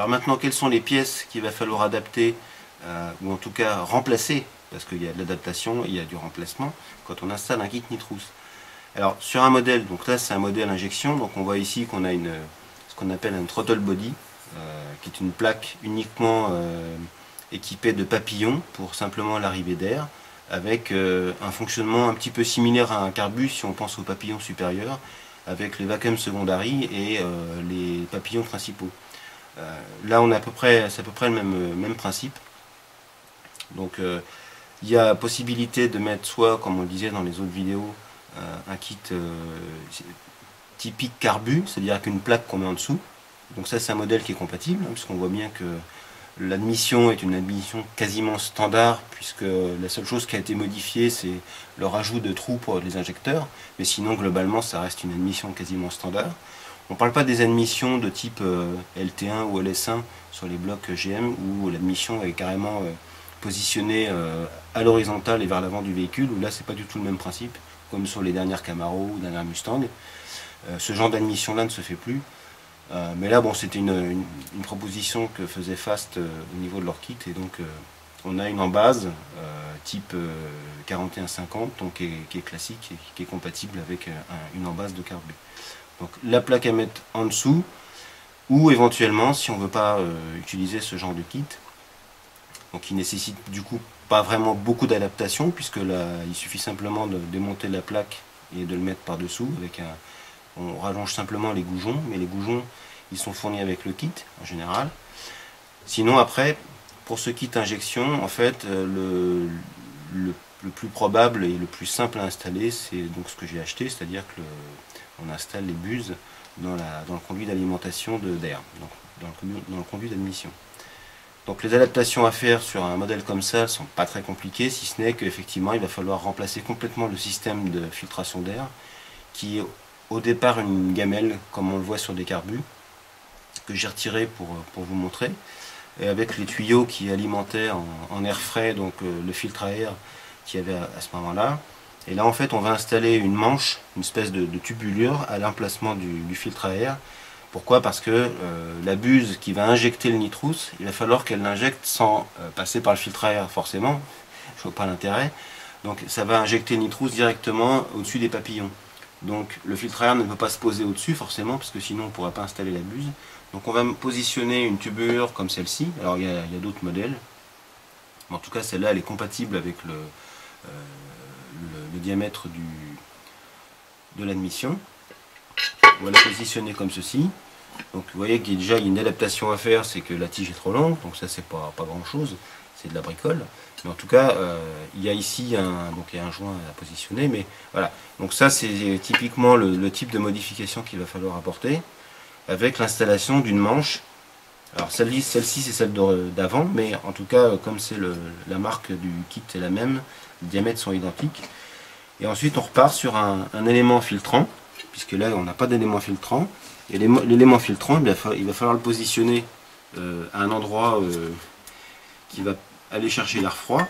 Alors maintenant, quelles sont les pièces qu'il va falloir adapter, ou en tout cas remplacer, parce qu'il y a de l'adaptation, il y a du remplacement, quand on installe un kit Nitrous. Alors sur un modèle, donc là c'est un modèle injection, donc on voit ici qu'on a ce qu'on appelle un throttle body, qui est une plaque uniquement équipée de papillons pour simplement l'arrivée d'air, avec un fonctionnement un petit peu similaire à un carbus si on pense aux papillons supérieurs, avec les vacuums secondary et les papillons principaux. Là c'est à peu près le même principe. Donc il y a possibilité de mettre soit, comme on le disait dans les autres vidéos, un kit typique carbu, c'est-à-dire avec une plaque qu'on met en dessous. Donc ça c'est un modèle qui est compatible, hein, puisqu'on voit bien que l'admission est une admission quasiment standard, puisque la seule chose qui a été modifiée c'est le rajout de trous pour les injecteurs, mais sinon globalement ça reste une admission quasiment standard. On ne parle pas des admissions de type LT1 ou LS1 sur les blocs GM, où l'admission est carrément positionnée à l'horizontale et vers l'avant du véhicule, où là c'est pas du tout le même principe, comme sur les dernières Camaro ou dernières Mustang. Ce genre d'admission là ne se fait plus. Mais là bon, c'était une proposition que faisait Fast au niveau de leur kit, et donc on a une en base type 4150, donc qui est classique et qui est compatible avec une en base de carbu. Donc la plaque à mettre en dessous, ou éventuellement si on ne veut pas utiliser ce genre de kit, donc qui nécessite du coup pas vraiment beaucoup d'adaptation, puisque là il suffit simplement de démonter la plaque et de le mettre par dessous avec on rallonge simplement les goujons, mais les goujons ils sont fournis avec le kit en général. Sinon après, pour ce kit injection, en fait le plus probable et le plus simple à installer, c'est donc ce que j'ai acheté, c'est-à-dire que on installe les buses dans le conduit d'alimentation d'air, dans le conduit d'admission. Donc les adaptations à faire sur un modèle comme ça ne sont pas très compliquées, si ce n'est qu'effectivement il va falloir remplacer complètement le système de filtration d'air, qui est au départ une gamelle, comme on le voit sur des carbus, que j'ai retiré pour vous montrer, et avec les tuyaux qui alimentaient en air frais, donc le filtre à air qu'il y avait à ce moment-là. Et là en fait on va installer une manche, une espèce de tubulure à l'emplacement du filtre à air. Pourquoi? Parce que la buse qui va injecter le nitrous, il va falloir qu'elle l'injecte sans passer par le filtre à air forcément, je vois pas l'intérêt. Donc ça va injecter le nitrous directement au-dessus des papillons. Donc le filtre à air ne peut pas se poser au-dessus forcément, parce que sinon on ne pourra pas installer la buse. Donc on va positionner une tubulure comme celle-ci. Alors il y a d'autres modèles, mais en tout cas celle-là elle est compatible avec le diamètre de l'admission. On va la positionner comme ceci. Donc vous voyez qu'il y a déjà une adaptation à faire, c'est que la tige est trop longue, donc ça c'est pas grand chose, c'est de la bricole. Mais en tout cas, il y a ici un joint à positionner, mais voilà. Donc ça c'est typiquement le type de modification qu'il va falloir apporter, avec l'installation d'une manche. Alors celle-ci c'est celle d'avant, mais en tout cas comme c'est la marque du kit est la même, les diamètres sont identiques. Et ensuite on repart sur un élément filtrant, puisque là on n'a pas d'élément filtrant. Et l'élément filtrant, il va falloir le positionner à un endroit qui va aller chercher l'air froid,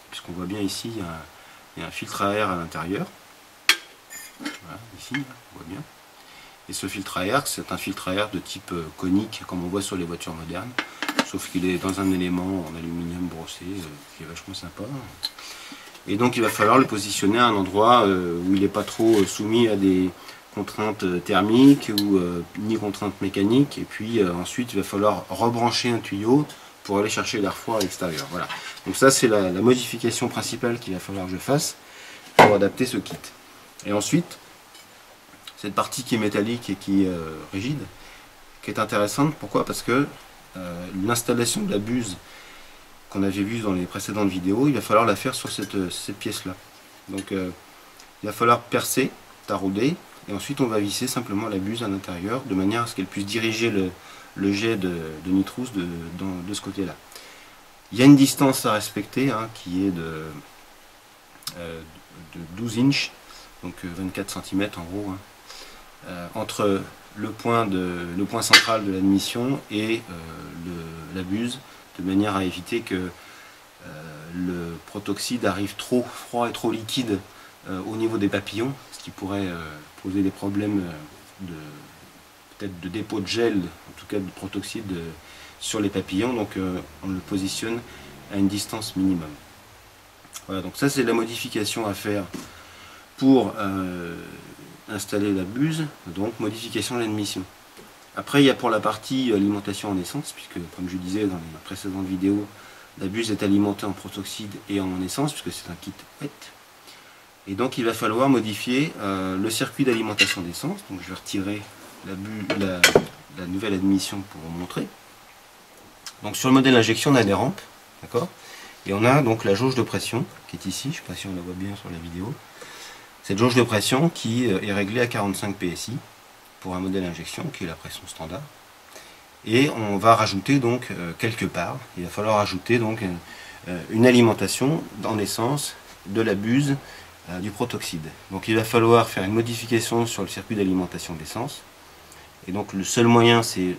puisqu'on voit bien ici, il y a un filtre à air à l'intérieur. Voilà, ici, on voit bien. Et ce filtre à air, c'est un filtre à air de type conique, comme on voit sur les voitures modernes, sauf qu'il est dans un élément en aluminium brossé, qui est vachement sympa. Et donc il va falloir le positionner à un endroit où il n'est pas trop soumis à des contraintes thermiques ou ni contraintes mécaniques, et puis ensuite il va falloir rebrancher un tuyau pour aller chercher l'air froid à l'extérieur. Voilà. Donc ça c'est la modification principale qu'il va falloir que je fasse pour adapter ce kit. Et ensuite, cette partie qui est métallique et qui est rigide, qui est intéressante, pourquoi? Parce que l'installation de la buse qu'on avait vue dans les précédentes vidéos, il va falloir la faire sur cette pièce là. Donc il va falloir percer, tarauder, et ensuite on va visser simplement la buse à l'intérieur de manière à ce qu'elle puisse diriger le jet de nitrous de ce côté là. Il y a une distance à respecter qui est de 12 inches, donc 24 cm en gros, entre le point central de l'admission et la buse, de manière à éviter que le protoxyde arrive trop froid et trop liquide au niveau des papillons, ce qui pourrait poser des problèmes peut-être de dépôt de gel, en tout cas de protoxyde sur les papillons, donc on le positionne à une distance minimum. Voilà, donc ça c'est la modification à faire pour installer la buse, donc modification de l'admission. Après il y a pour la partie alimentation en essence, puisque comme je disais dans les précédentes vidéos, la buse est alimentée en protoxyde et en essence, puisque c'est un kit wet. Et donc il va falloir modifier le circuit d'alimentation d'essence. Donc je vais retirer la nouvelle admission pour vous montrer. Donc sur le modèle injection on a des rampes, d'accord, et on a donc la jauge de pression qui est ici, je ne sais pas si on la voit bien sur la vidéo. Cette jauge de pression qui est réglée à 45 PSI pour un modèle injection qui est la pression standard. Et on va rajouter donc quelque part, il va falloir ajouter donc une alimentation en essence de la buse du protoxyde. Donc il va falloir faire une modification sur le circuit d'alimentation d'essence. Et donc le seul moyen, c'est,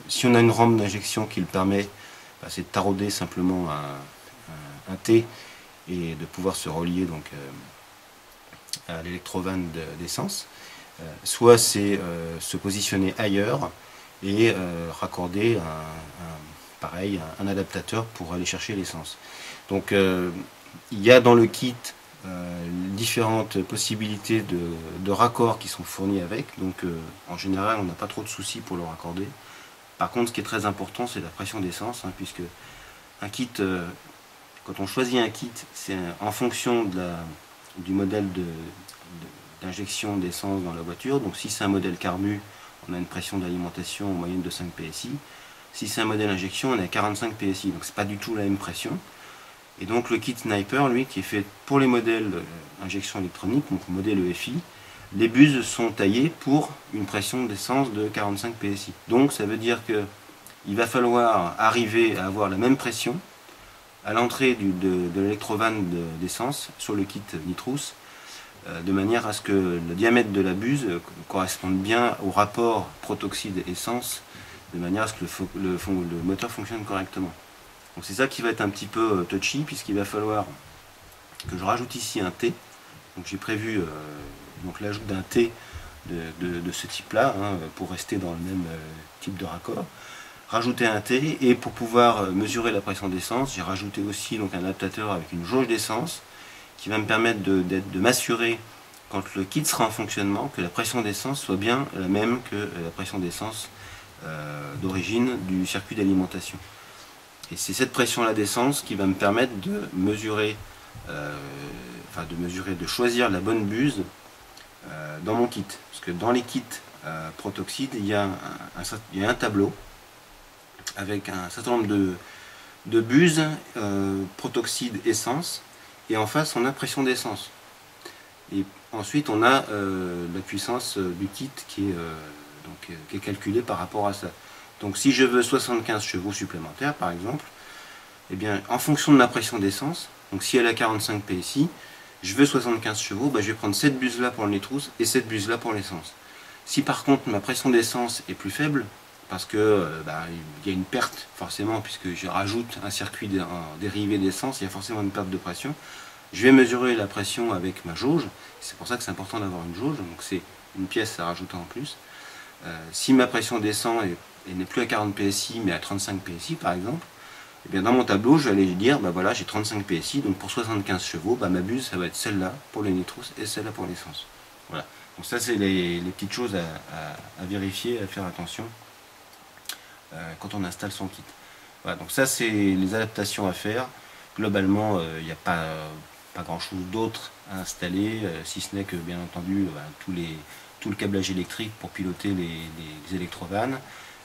si on a une rampe d'injection qui le permet, c'est de tarauder simplement un T et de pouvoir se relier donc à l'électrovanne d'essence. Soit c'est se positionner ailleurs et raccorder un adaptateur pour aller chercher l'essence. Donc il y a dans le kit différentes possibilités de raccords qui sont fournis avec, donc en général on n'a pas trop de soucis pour le raccorder. Par contre ce qui est très important c'est la pression d'essence, puisque un kit, quand on choisit un kit, c'est en fonction du modèle d'injection d'essence dans la voiture. Donc si c'est un modèle carbu, on a une pression d'alimentation en moyenne de 5 PSI. Si c'est un modèle injection, on est à 45 PSI, donc c'est pas du tout la même pression. Et donc le kit Sniper, lui, qui est fait pour les modèles injection électronique, donc le modèle EFI, les buses sont taillées pour une pression d'essence de 45 PSI. Donc ça veut dire qu'il va falloir arriver à avoir la même pression à l'entrée de l'électrovanne d'essence sur le kit Nitrous, de manière à ce que le diamètre de la buse corresponde bien au rapport protoxyde-essence, de manière à ce que le moteur fonctionne correctement. Donc c'est ça qui va être un petit peu touchy, puisqu'il va falloir que je rajoute ici un T. Donc j'ai prévu l'ajout d'un T de ce type là, pour rester dans le même type de raccord. Rajouter un T, et pour pouvoir mesurer la pression d'essence, j'ai rajouté aussi donc un adaptateur avec une jauge d'essence qui va me permettre de m'assurer, quand le kit sera en fonctionnement, que la pression d'essence soit bien la même que la pression d'essence d'origine du circuit d'alimentation. Et c'est cette pression-là d'essence qui va me permettre de mesurer, de choisir la bonne buse dans mon kit. Parce que dans les kits protoxyde, il y a un tableau avec un certain nombre de buses protoxyde essence, et en face on a pression d'essence. Et ensuite on a la puissance du kit qui est calculée par rapport à ça. Donc si je veux 75 chevaux supplémentaires par exemple, eh bien en fonction de ma pression d'essence, donc si elle a 45 PSI, je veux 75 chevaux, je vais prendre cette buse là pour le Nitrous et cette buse là pour l'essence. Si par contre ma pression d'essence est plus faible, parce que il y a une perte forcément, puisque je rajoute un circuit dérivé d'essence, il y a forcément une perte de pression, je vais mesurer la pression avec ma jauge. C'est pour ça que c'est important d'avoir une jauge, donc c'est une pièce à rajouter en plus. Si ma pression descend et n'est plus à 40 PSI mais à 35 PSI par exemple, et bien dans mon tableau je vais aller dire voilà, j'ai 35 PSI, donc pour 75 chevaux, ma buse ça va être celle-là pour les Nitrous et celle-là pour l'essence. Voilà, donc ça c'est les petites choses à vérifier, à faire attention quand on installe son kit. Voilà, donc ça c'est les adaptations à faire. Globalement il n'y a pas grand chose d'autre à installer, si ce n'est que bien entendu tout le câblage électrique pour piloter les électrovannes,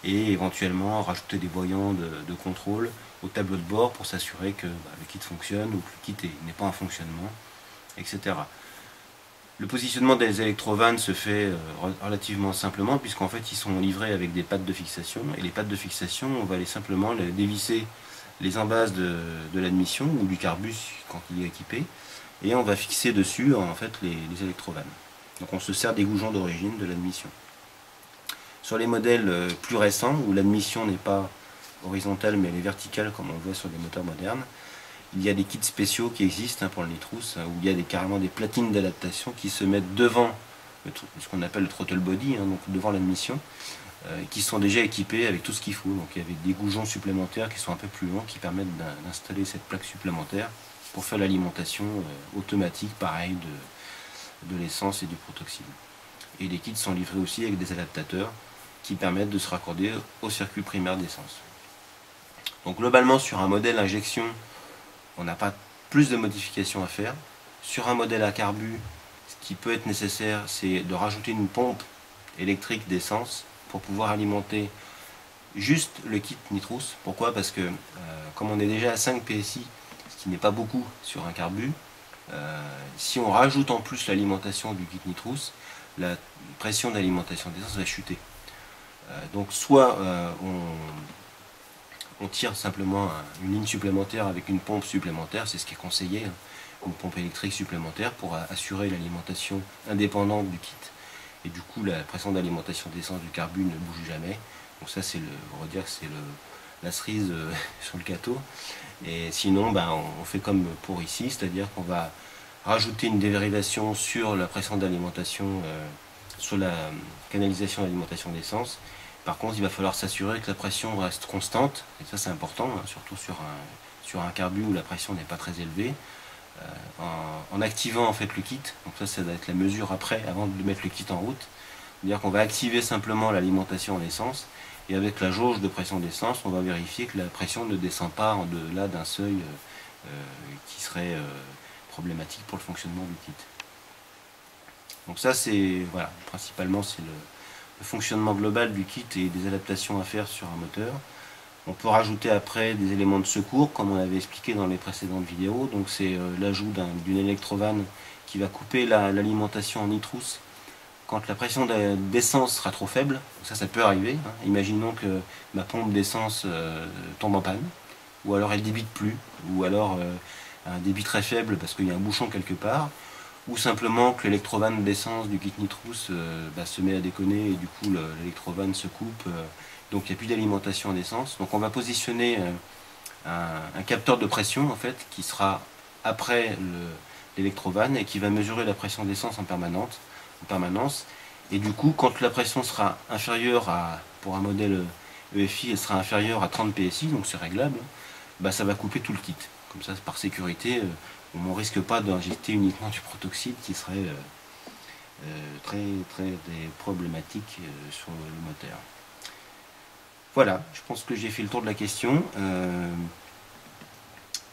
et éventuellement rajouter des voyants de contrôle au tableau de bord pour s'assurer que le kit fonctionne ou que le kit n'est pas en fonctionnement, etc. Le positionnement des électrovannes se fait relativement simplement, puisqu'en fait ils sont livrés avec des pattes de fixation, et les pattes de fixation on va simplement dévisser les embases de l'admission ou du carbus quand il est équipé, et on va fixer dessus en fait les électrovannes. Donc on se sert des goujons d'origine de l'admission. Sur les modèles plus récents, où l'admission n'est pas horizontale mais elle est verticale comme on le voit sur des moteurs modernes, il y a des kits spéciaux qui existent pour le Nitrous, où il y a carrément des platines d'adaptation qui se mettent devant ce qu'on appelle le throttle body, hein, donc devant l'admission, qui sont déjà équipés avec tout ce qu'il faut. Donc il y avait des goujons supplémentaires qui sont un peu plus longs, qui permettent d'installer cette plaque supplémentaire pour faire l'alimentation automatique, pareil, de l'essence et du protoxyde. Et les kits sont livrés aussi avec des adaptateurs qui permettent de se raccorder au circuit primaire d'essence. Donc globalement, sur un modèle injection, on n'a pas plus de modifications à faire. Sur un modèle à carbu, ce qui peut être nécessaire, c'est de rajouter une pompe électrique d'essence pour pouvoir alimenter juste le kit nitrous. Pourquoi? Parce que comme on est déjà à 5 PSI, ce qui n'est pas beaucoup sur un carbu, si on rajoute en plus l'alimentation du kit nitrous, la pression d'alimentation d'essence va chuter. Donc soit on tire simplement une ligne supplémentaire avec une pompe supplémentaire, c'est ce qui est conseillé, hein, une pompe électrique supplémentaire pour assurer l'alimentation indépendante du kit. Et du coup, la pression d'alimentation d'essence du carbu ne bouge jamais. Donc ça, c'est on va dire que c'est la cerise sur le gâteau. Et sinon, on fait comme pour ici, c'est-à-dire qu'on va rajouter une dérivation sur la pression d'alimentation, sur la canalisation d'alimentation d'essence. Par contre, il va falloir s'assurer que la pression reste constante, et ça c'est important, hein, surtout sur un carbu où la pression n'est pas très élevée. En activant en fait le kit, donc ça va être la mesure après, avant de mettre le kit en route, c'est-à-dire qu'on va activer simplement l'alimentation en essence, et avec la jauge de pression d'essence, on va vérifier que la pression ne descend pas en delà d'un seuil qui serait problématique pour le fonctionnement du kit. Donc ça c'est, voilà, principalement c'est le fonctionnement global du kit et des adaptations à faire sur un moteur. On peut rajouter après des éléments de secours, comme on avait expliqué dans les précédentes vidéos. Donc c'est l'ajout d'une électrovanne qui va couper l'alimentation en nitrous quand la pression d'essence sera trop faible. Ça peut arriver, hein. Imaginons que ma pompe d'essence tombe en panne, ou alors elle débite plus, ou alors un débit très faible parce qu'il y a un bouchon quelque part, ou simplement que l'électrovanne d'essence du kit nitrous se met à déconner et du coup l'électrovanne se coupe, donc il n'y a plus d'alimentation en essence. Donc on va positionner un capteur de pression en fait qui sera après l'électrovanne et qui va mesurer la pression d'essence en permanence. Et du coup, quand la pression sera inférieure pour un modèle EFI, elle sera inférieure à 30 PSI, donc c'est réglable, ça va couper tout le kit. Comme ça, par sécurité, on ne risque pas d'injecter uniquement du protoxyde qui serait très problématique sur le moteur. Voilà, je pense que j'ai fait le tour de la question.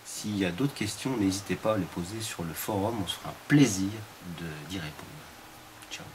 S'il y a d'autres questions, n'hésitez pas à les poser sur le forum, on se fera un plaisir d'y répondre. Ciao.